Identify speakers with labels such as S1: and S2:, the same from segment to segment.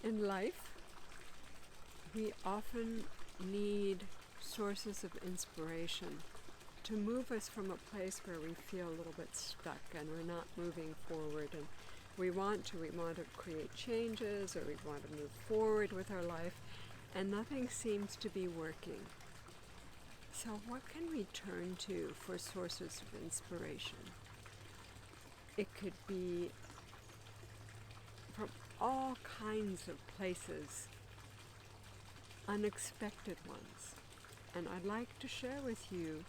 S1: In life, we often need sources of inspiration to move us from a place where we feel a little bit stuck and we're not moving forward, and we want to create changes, or we want to move forward with our life, and nothing seems to be working. So what can we turn to for sources of inspiration? It could be from all kinds of places, unexpected ones. And I'd like to share with you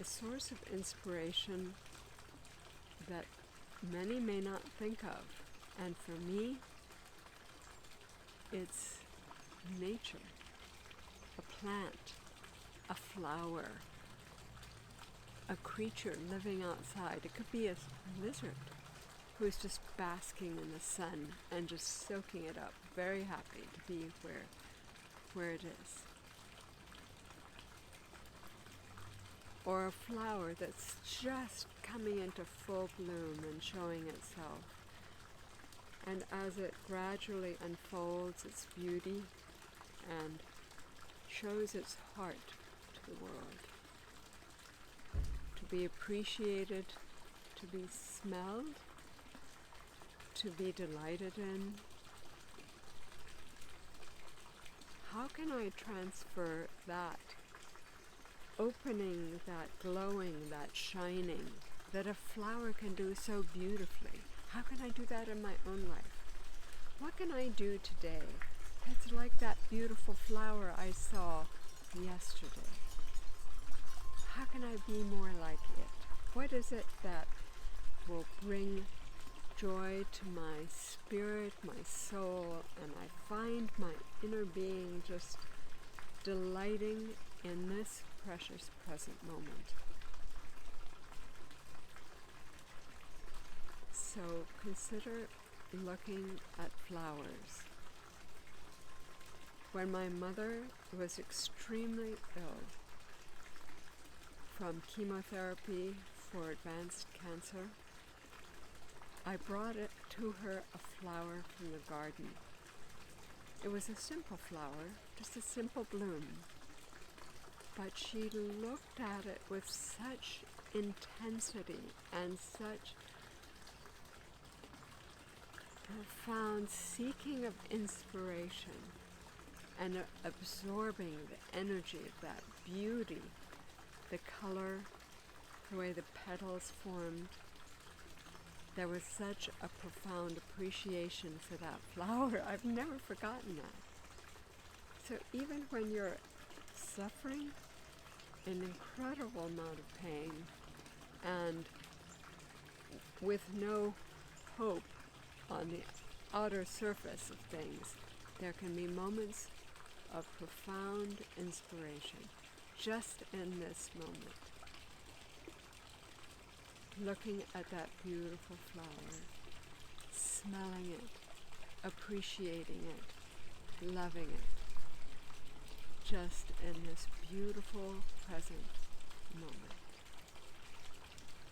S1: a source of inspiration that many may not think of. And for me, it's nature, a plant, a flower, a creature living outside. It could be a lizard who's just basking in the sun and just soaking it up, very happy to be where it is. Or a flower that's just coming into full bloom and showing itself. And as it gradually unfolds its beauty and shows its heart to the world, to be appreciated, to be smelled, to be delighted in. How can I transfer that opening, that glowing, that shining, that a flower can do so beautifully? How can I do that in my own life? What can I do today that's like that beautiful flower I saw yesterday? How can I be more like it? What is it that will bring joy to my spirit, my soul, and I find my inner being just delighting in this precious present moment? So consider looking at flowers. When my mother was extremely ill from chemotherapy for advanced cancer, I brought it to her a flower from the garden. It was a simple flower, just a simple bloom, but she looked at it with such intensity and such profound seeking of inspiration and absorbing the energy of that beauty, the color, the way the petals formed. There was such a profound appreciation for that flower. I've never forgotten that. So even when you're suffering an incredible amount of pain and with no hope on the outer surface of things, there can be moments of profound inspiration just in this moment. Looking at that beautiful flower, smelling it, appreciating it, loving it, just in this beautiful present moment.